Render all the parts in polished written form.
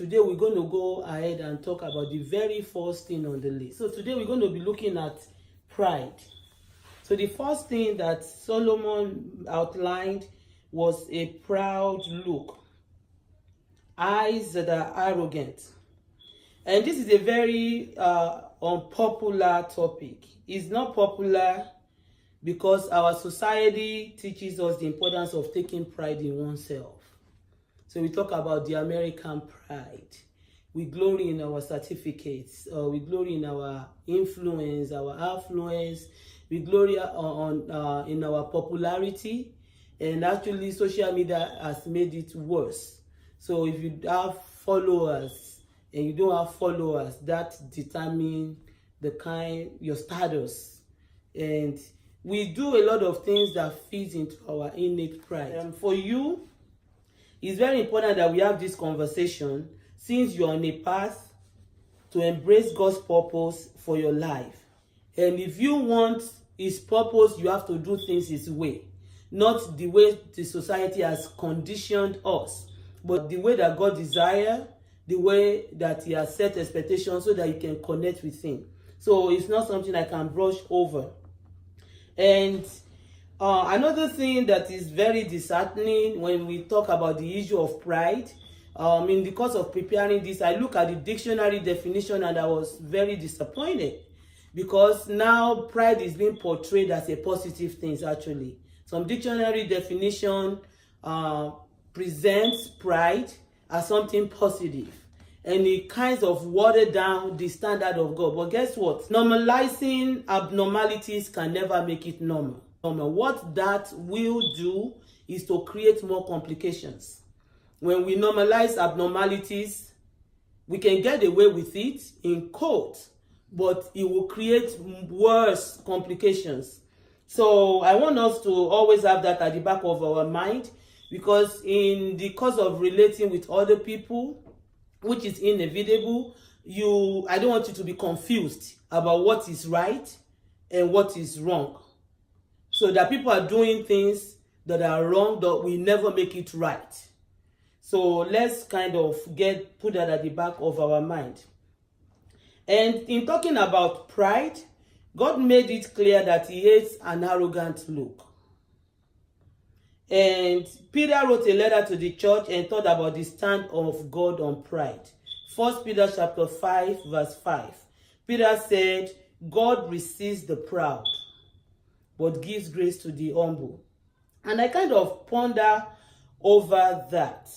today we're going to go ahead and talk about the very first thing on the list. So today we're going to be looking at pride. So the first thing that Solomon outlined was a proud look, eyes that are arrogant. And this is a very unpopular topic. It's not popular because our society teaches us the importance of taking pride in oneself. So we talk about the American pride. We glory in our certificates. We glory in our influence, our affluence. We glory in our popularity. And actually, social media has made it worse. So if you have followers and you don't have followers, that determines your status. And we do a lot of things that feeds into our innate pride. For you, it's very important that we have this conversation since you're on a path to embrace God's purpose for your life. And if you want His purpose, you have to do things His way. Not the way the society has conditioned us, but the way that God desires, the way that He has set expectations so that you can connect with Him. So it's not something I can brush over. And another thing that is very disheartening when we talk about the issue of pride, in the course of preparing this, I look at the dictionary definition and I was very disappointed because now pride is being portrayed as a positive thing, actually. Some dictionary definition presents pride as something positive, and it kind of watered down the standard of God. But guess what? Normalizing abnormalities can never make it normal. What that will do is to create more complications. When we normalize abnormalities, we can get away with it in court, but it will create worse complications. So I want us to always have that at the back of our mind, because in the course of relating with other people, which is inevitable, I don't want you to be confused about what is right and what is wrong. So that people are doing things that are wrong that will never make it right. So let's kind of put that at the back of our mind. And in talking about pride, God made it clear that He hates an arrogant look. And Peter wrote a letter to the church and thought about the stand of God on pride. 1 Peter chapter 5, verse 5. Peter said, God resists the proud, but gives grace to the humble. And I kind of ponder over that.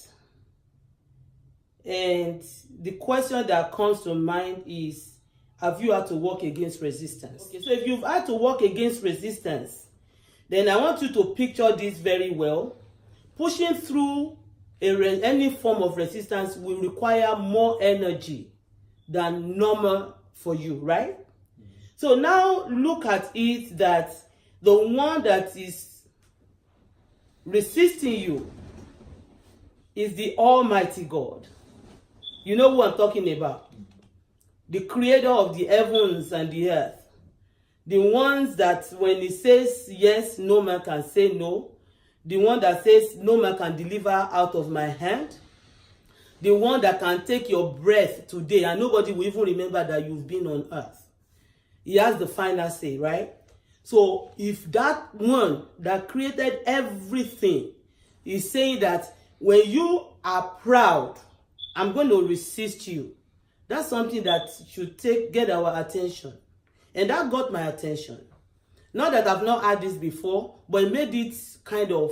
And the question that comes to mind is, have you had to work against resistance? Okay, so if you've had to work against resistance, then I want you to picture this very well. Pushing through any form of resistance will require more energy than normal for you, right? Mm-hmm. So now look at it that the one that is resisting you is the Almighty God. You know who I'm talking about? The creator of the heavens and the earth. The ones that when He says yes, no man can say no. The one that says no man can deliver out of my hand. The one that can take your breath today and nobody will even remember that you've been on earth. He has the final say, right? So if that one that created everything is saying that when you are proud, I'm going to resist you, that's something that should get our attention. And that got my attention. Not that I've not had this before, but it made it kind of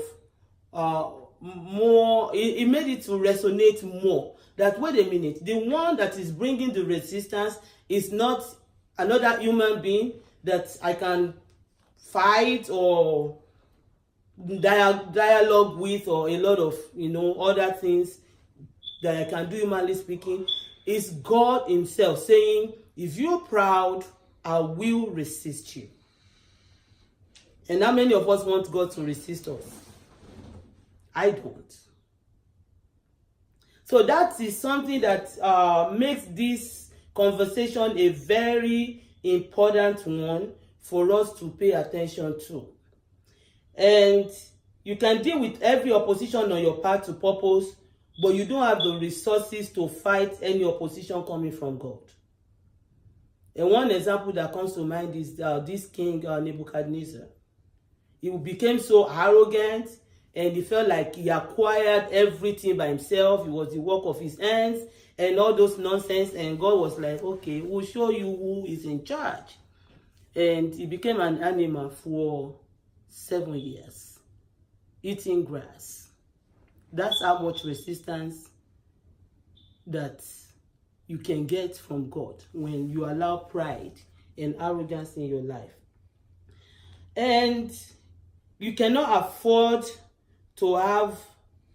more, it made it to resonate more. That, wait a minute, the one that is bringing the resistance is not another human being that I can fight or dialogue with, or a lot of other things that I can do humanly speaking. It's God Himself saying, if you're proud, I will resist you. And how many of us want God to resist us? I don't. So that is something that makes this conversation a very important one for us to pay attention to. And you can deal with every opposition on your path to purpose, but you don't have the resources to fight any opposition coming from God. And one example that comes to mind is this king Nebuchadnezzar. He became so arrogant, and he felt like he acquired everything by himself. It was the work of his hands and all those nonsense. And God was like, okay, we'll show you who is in charge. And he became an animal for 7 years, eating grass. That's how much resistance that you can get from God when you allow pride and arrogance in your life. And you cannot afford to have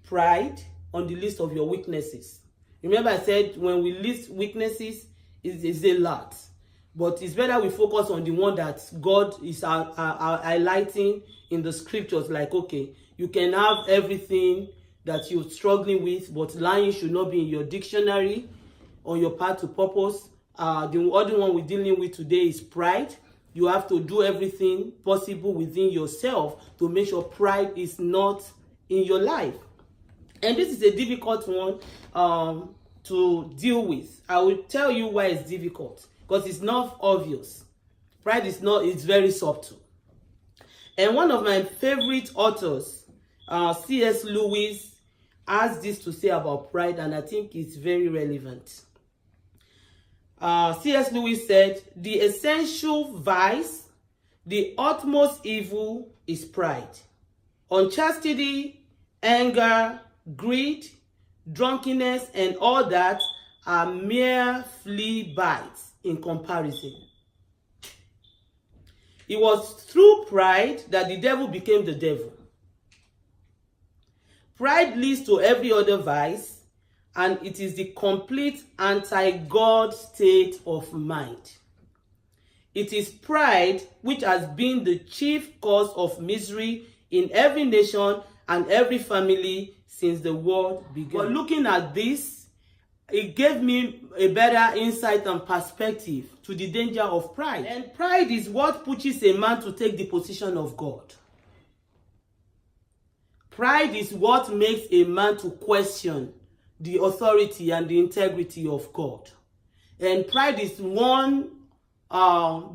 pride on the list of your weaknesses. Remember I said when we list weaknesses, it's a lot. But it's better we focus on the one that God is highlighting in the scriptures. Like, okay, you can have everything that you're struggling with, but lying should not be in your dictionary on your path to purpose. The other one we're dealing with today is pride. You have to do everything possible within yourself to make sure pride is not in your life. And this is a difficult one to deal with. I will tell you why it's difficult. Because it's not obvious. Pride is not, it's very subtle. And one of my favorite authors, C.S. Lewis, has this to say about pride, and I think it's very relevant. C.S. Lewis said, the essential vice, the utmost evil is pride. Unchastity, anger, greed, drunkenness, and all that are mere flea bites in comparison. It was through pride that the devil became the devil. Pride leads to every other vice, and it is the complete anti-God state of mind. It is pride which has been the chief cause of misery in every nation and every family since the world began. But looking at this, it gave me a better insight and perspective to the danger of pride. And pride is what pushes a man to take the position of God. Pride is what makes a man to question the authority and the integrity of God. And pride is one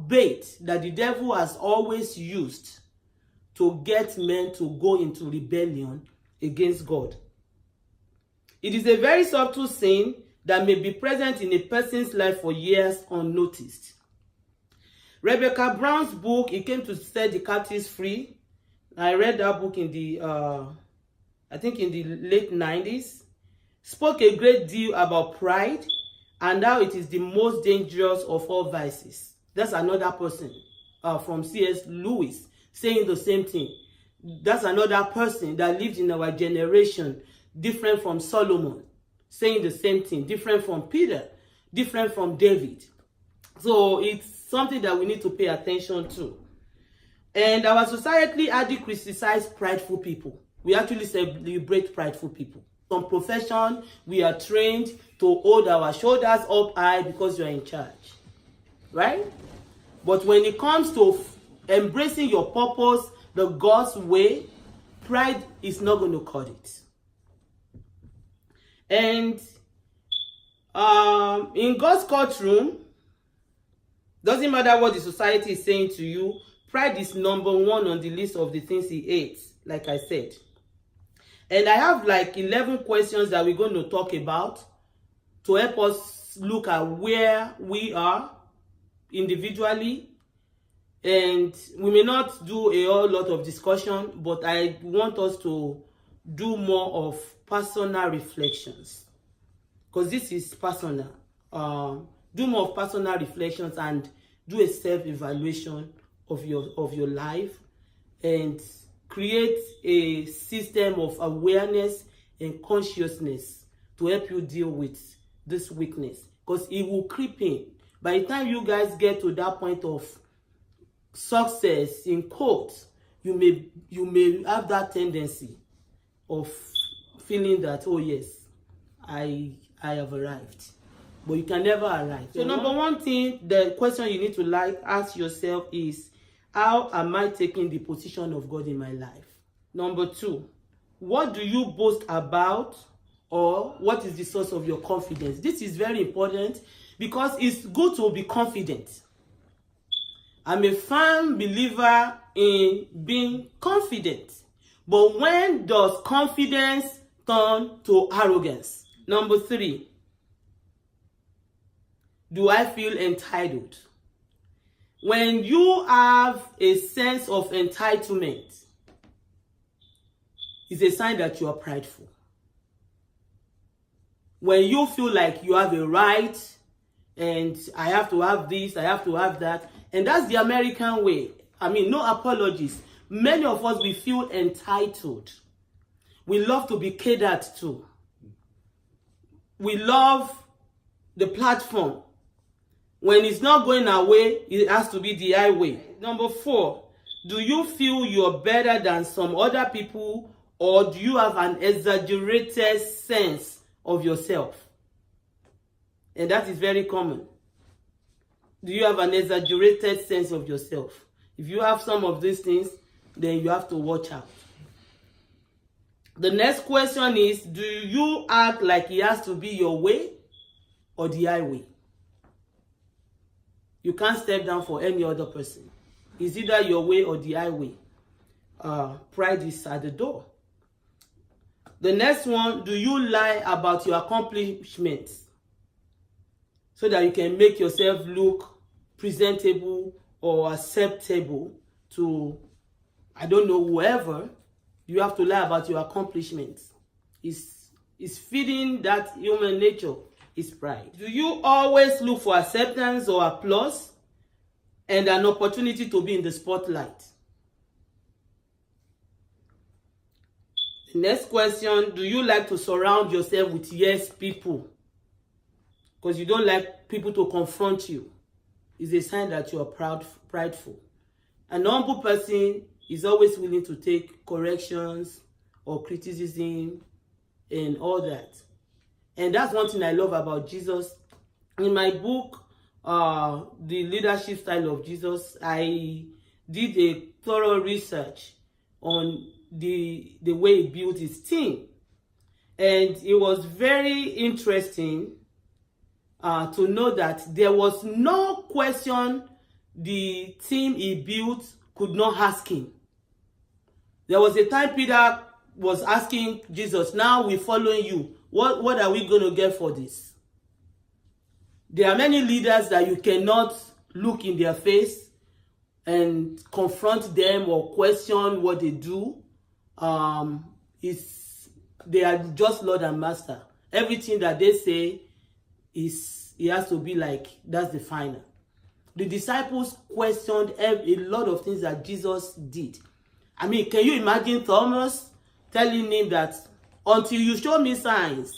bait that the devil has always used to get men to go into rebellion against God. It is a very subtle sin that may be present in a person's life for years unnoticed. Rebecca Brown's book, It Came to Set the Captives Free. I read that book in the, I think in the late 90s. Spoke a great deal about pride and how it is the most dangerous of all vices. That's another person from C.S. Lewis saying the same thing. That's another person that lived in our generation, different from Solomon, saying the same thing, different from Peter, different from David. So it's something that we need to pay attention to. And our society hardly criticizes prideful people. We actually celebrate prideful people. From profession, we are trained to hold our shoulders up high because you are in charge, right? But when it comes to embracing your purpose, the God's way, pride is not going to cut it. And in God's courtroom, doesn't matter what the society is saying to you, pride is number one on the list of the things he hates, like I said. And I have like 11 questions that we're going to talk about to help us look at where we are individually. And we may not do a whole lot of discussion, but I want us to do more of personal reflections, because this is personal. Do more of personal reflections and do a self-evaluation of your life, and create a system of awareness and consciousness to help you deal with this weakness, because it will creep in. By the time you guys get to that point of success, in quotes, you may have that tendency of feeling that, oh yes, I have arrived. But you can never arrive. So number one thing, the question you need to ask yourself is, how am I taking the position of God in my life? Number two, what do you boast about or what is the source of your confidence? This is very important because it's good to be confident. I'm a firm believer in being confident. But when does confidence turn to arrogance? Number 3, do I feel entitled? When you have a sense of entitlement, it's a sign that you are prideful. When you feel like you have a right, and I have to have this, I have to have that, and that's the American way. I mean, no apologies. Many of us, we feel entitled. We love to be catered to. We love the platform. When it's not going our way, it has to be the highway. Number 4, do you feel you're better than some other people, or do you have an exaggerated sense of yourself? And that is very common. Do you have an exaggerated sense of yourself? If you have some of these things, then you have to watch out. The next question is, do you act like it has to be your way or the highway? You can't step down for any other person. It's either your way or the highway. Pride is at the door. The next one, do you lie about your accomplishments so that you can make yourself look presentable or acceptable to, I don't know, whoever? You have to lie about your accomplishments. It's feeding that human nature. Is pride. Do you always look for acceptance or applause and an opportunity to be in the spotlight? The next question, do you like to surround yourself with yes people? Because you don't like people to confront you. It's a sign that you are prideful. An humble person is always willing to take corrections or criticism and all that. And that's one thing I love about Jesus. In my book, The Leadership Style of Jesus, I did a thorough research on the way he built his team. And it was very interesting to know that there was no question the team he built could not ask him. There was a time Peter was asking Jesus, now we're following you. What are we going to get for this? There are many leaders that you cannot look in their face and confront them or question what they do. They are just Lord and Master. Everything that they say it has to be like, that's the final. The disciples questioned a lot of things that Jesus did. I mean, can you imagine Thomas telling him that until you show me signs,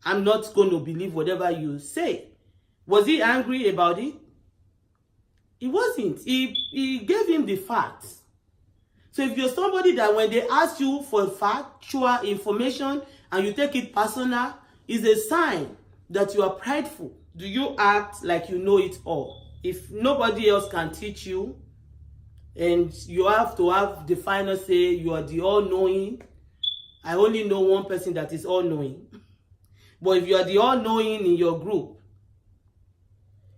I'm not going to believe whatever you say? Was he angry about it? He wasn't. He gave him the facts. So if you're somebody that when they ask you for factual information and you take it personal, it's a sign that you are prideful. Do you act like you know it all? If nobody else can teach you and you have to have the final say, you are the all-knowing. I only know one person that is all-knowing. But if you are the all-knowing in your group,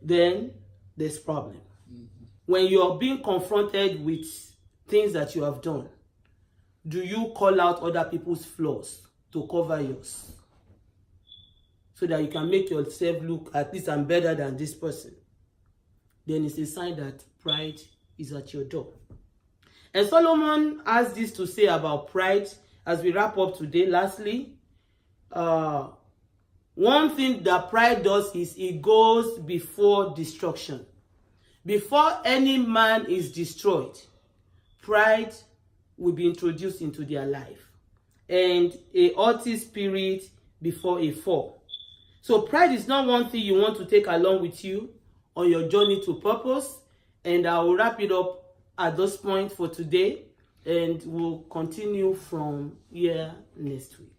then there's problem. When you are being confronted with things that you have done, do you call out other people's flaws to cover yours? So that you can make yourself look, at least I'm better than this person. Then it's a sign that pride is at your door. And Solomon has this to say about pride as we wrap up today. Lastly, one thing that pride does is it goes before destruction. Before any man is destroyed, pride will be introduced into their life. And a haughty spirit before a fall. So pride is not one thing you want to take along with you on your journey to purpose. And I will wrap it up at this point for today. And we'll continue from here next week.